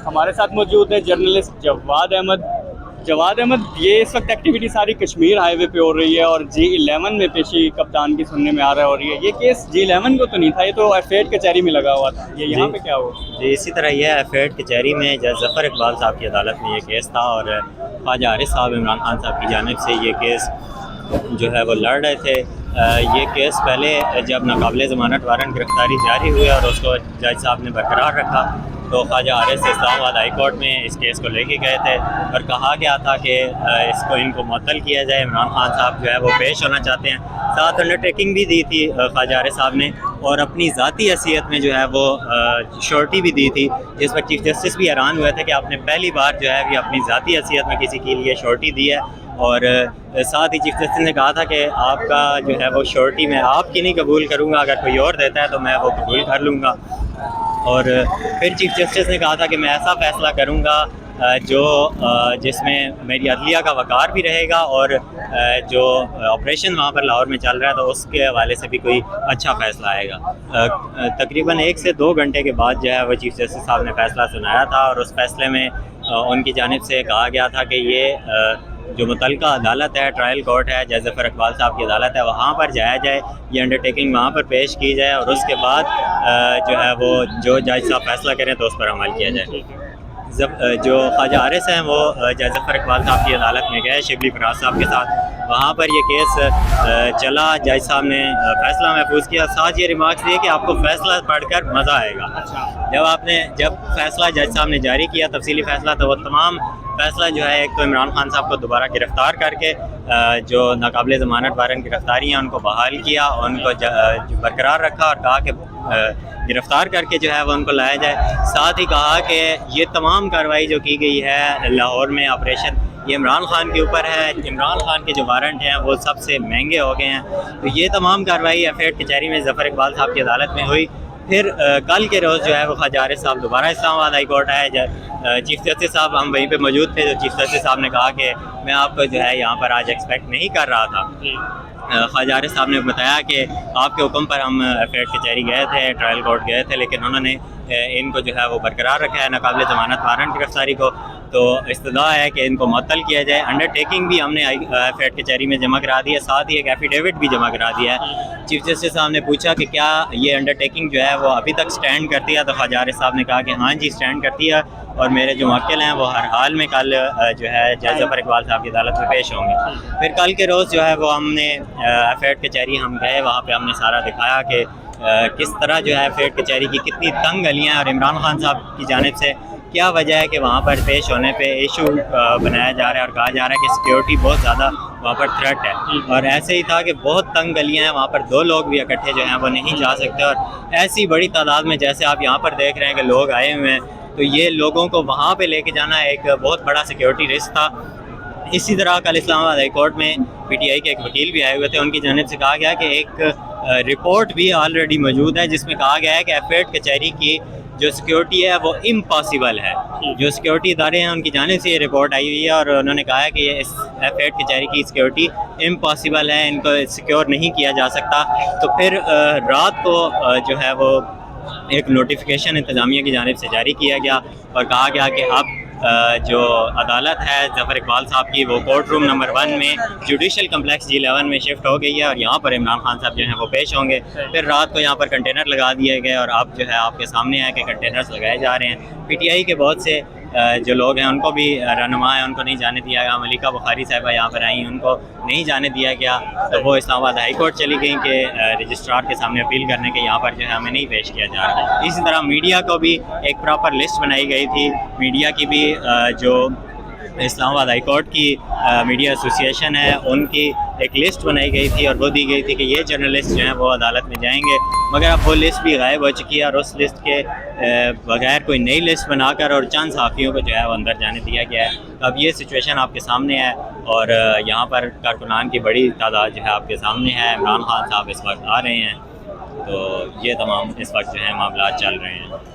ہمارے ساتھ موجود ہے جرنلسٹ جواد احمد. جواد احمد, یہ اس وقت ایکٹیویٹی ساری کشمیر ہائی وے پہ ہو رہی ہے اور G11 میں پیشی کپتان کی سننے میں آ رہا ہو رہی ہے. یہ کیس G11 کو تو نہیں تھا, یہ تو F8 کچہری میں لگا ہوا تھا. یہ یہاں پہ کیا ہوا؟ جی اسی طرح یہ F8 کچہری میں جج ظفر اقبال صاحب کی عدالت میں یہ کیس تھا, اور خواجہ عارف صاحب عمران خان صاحب کی جانب سے یہ کیس جو ہے وہ لڑ رہے تھے. یہ کیس پہلے جب ناقابل ضمانت وارنٹ گرفتاری جاری ہوئی اور اس کو جج صاحب نے برقرار رکھا تو خواجہ عارف سے اسلام آباد ہائی کورٹ میں اس کیس کو لے کے گئے تھے اور کہا گیا تھا کہ ان کو معطل کیا جائے. عمران خان صاحب جو ہے وہ پیش ہونا چاہتے ہیں. ساتھ انڈرٹیکنگ بھی دی تھی خواجہ عارف صاحب نے, اور اپنی ذاتی حیثیت میں جو ہے وہ شورٹی بھی دی تھی, جس پر چیف جسٹس بھی حیران ہوئے تھے کہ آپ نے پہلی بار جو ہے یہ اپنی ذاتی حیثیت میں کسی کے لیے شورٹی دی ہے. اور ساتھ ہی چیف جسٹس نے کہا تھا کہ آپ کا جو ہے وہ شورٹی میں آپ کی نہیں قبول کروں گا, اگر کوئی اور دیتا ہے تو میں وہ قبول کر لوں گا. اور پھر چیف جسٹس نے کہا تھا کہ میں ایسا فیصلہ کروں گا جس میں میری عدلیہ کا وقار بھی رہے گا, اور جو آپریشن وہاں پر لاہور میں چل رہا ہے تو اس کے حوالے سے بھی کوئی اچھا فیصلہ آئے گا. تقریباً 1 سے 2 گھنٹے کے بعد جو ہے وہ چیف جسٹس صاحب نے فیصلہ سنایا تھا, اور اس فیصلے میں ان کی جانب سے کہا گیا تھا کہ یہ جو متعلقہ عدالت ہے, ٹرائل کورٹ ہے, جج ظفر اقبال صاحب کی عدالت ہے, وہاں پر جایا جائے, یہ انڈرٹیکنگ وہاں پر پیش کی جائے, اور اس کے بعد جو ہے وہ جو جج صاحب فیصلہ کریں تو اس پر عمل کیا جائے. جو خواجہ عارف ہیں وہ جج ظفر اقبال صاحب کی عدالت میں گئے شبلی فراز صاحب کے ساتھ. وہاں پر یہ کیس چلا, جج صاحب نے فیصلہ محفوظ کیا. ساتھ یہ ریمارکس دیے کہ آپ کو فیصلہ پڑھ کر مزہ آئے گا. جب فیصلہ جج صاحب نے جاری کیا تفصیلی فیصلہ, تو وہ تمام فیصلہ جو ہے ایک تو عمران خان صاحب کو دوبارہ گرفتار کر کے جو ناقابل ضمانت وارنٹ گرفتاری ہیں ان کو بحال کیا, اور ان کو برقرار رکھا اور کہا کہ گرفتار کر کے جو ہے وہ ان کو لایا جائے. ساتھ ہی کہا کہ یہ تمام کارروائی جو کی گئی ہے لاہور میں آپریشن, یہ عمران خان کے اوپر ہے. عمران خان کے جو وارنٹ ہیں وہ سب سے مہنگے ہو گئے ہیں. تو یہ تمام کارروائی F8 کچہری میں ظفر اقبال صاحب کی عدالت میں ہوئی. پھر کل کے روز جو ہے وہ خواجہ عارف صاحب دوبارہ اسلام آباد ہائی کورٹ آئے. چیف جسٹس صاحب ہم وہیں پہ موجود تھے, تو چیف جسٹس صاحب نے کہا کہ میں آپ کو جو ہے یہاں پر آج ایکسپیکٹ نہیں کر رہا تھا. خواجہ عارف صاحب نے بتایا کہ آپ کے حکم پر ہم F8 کچہری گئے تھے, ٹرائل کورٹ گئے تھے, لیکن انہوں نے ان کو جو ہے وہ برقرار رکھا ہے ناقابل ضمانت وارنٹ گرفتاری کو, تو استدعا ہے کہ ان کو معطل کیا جائے. انڈرٹیکنگ بھی ہم نے F8 کچہری میں جمع کرا دی ہے, ساتھ ہی ایک ایفیڈیوٹ بھی جمع کرا دیا ہے. چیف جسٹس صاحب نے پوچھا کہ کیا یہ انڈرٹیکنگ جو ہے وہ ابھی تک سٹینڈ کرتی ہے, تو خواجہ عارف صاحب نے کہا کہ ہاں جی سٹینڈ کرتی ہے, اور میرے جو موکل ہیں وہ ہر حال میں کل جو ہے جج ظفر اقبال صاحب کی عدالت میں پیش ہوں گے. پھر کل کے روز جو ہے وہ ہم نے F8 کچہری ہم گئے, وہاں پہ ہم نے سارا دکھایا کہ کس طرح جو ہے F8 کچہری کی کتنی تنگ گلیاں ہیں, اور عمران خان صاحب کی جانب سے کیا وجہ ہے کہ وہاں پر پیش ہونے پہ ایشو بنایا جا رہا ہے, اور کہا جا رہا ہے کہ سیکیورٹی بہت زیادہ وہاں پر تھریٹ ہے. اور ایسے ہی تھا کہ بہت تنگ گلیاں ہیں, وہاں پر 2 لوگ بھی اکٹھے جو ہیں وہ نہیں جا سکتے, اور ایسی بڑی تعداد میں جیسے آپ یہاں پر دیکھ رہے ہیں کہ لوگ آئے ہوئے ہیں, تو یہ لوگوں کو وہاں پہ لے کے جانا ایک بہت بڑا سیکیورٹی رسک تھا. اسی طرح کل اسلام آباد ہائی کورٹ میں PTI کے ایک وکیل بھی آئے ہوئے تھے, ان کی جانب سے کہا گیا کہ ایک رپورٹ بھی آلریڈی موجود ہے جس میں کہا گیا ہے کہ F8 کچہری کی جو سیکیورٹی ہے وہ امپاسبل ہے. جو سیکیورٹی ادارے ہیں ان کی جانب سے یہ رپورٹ آئی ہوئی ہے, اور انہوں نے کہا ہے کہ یہ F8 کچہری کی سیکیورٹی امپاسبل ہے, ان کو سیکیور نہیں کیا جا سکتا. تو پھر رات کو جو ہے وہ ایک نوٹیفیکیشن انتظامیہ کی جانب سے جاری کیا گیا, اور کہا گیا کہ اب جو عدالت ہے ظفر اقبال صاحب کی وہ کورٹ روم نمبر 1 میں جوڈیشل کمپلیکس G11 میں شفٹ ہو گئی ہے, اور یہاں پر عمران خان صاحب جو ہیں وہ پیش ہوں گے. پھر رات کو یہاں پر کنٹینر لگا دیے گئے, اور اب جو ہے آپ کے سامنے ہے کہ کنٹینرز لگائے جا رہے ہیں. PTI کے بہت سے جو لوگ ہیں ان کو بھی رہنما ہیں, ان کو نہیں جانے دیا گیا. ملکہ بخاری صاحبہ یہاں پر آئیں, ان کو نہیں جانے دیا گیا, تو وہ اسلام آباد ہائی کورٹ چلی گئیں کہ رجسٹرار کے سامنے اپیل کرنے کے یہاں پر جو ہے ہمیں نہیں پیش کیا جا رہا. اسی طرح میڈیا کو بھی ایک پراپر لسٹ بنائی گئی تھی. میڈیا کی بھی جو اسلام آباد ہائی کورٹ کی میڈیا ایسوسیشن ہے ان کی ایک لسٹ بنائی گئی تھی, اور وہ دی گئی تھی کہ یہ جرنلسٹ جو ہیں وہ عدالت میں جائیں گے, مگر اب وہ لسٹ بھی غائب ہو چکی ہے, اور اس لسٹ کے بغیر کوئی نئی لسٹ بنا کر اور چند صحافیوں کو جو ہے وہ اندر جانے دیا گیا ہے. اب یہ سچویشن آپ کے سامنے ہے, اور یہاں پر کارکنان کی بڑی تعداد جو ہے آپ کے سامنے ہے. عمران خان صاحب اس وقت آ رہے ہیں, تو یہ تمام اس وقت جو ہے معاملات چل رہے ہیں.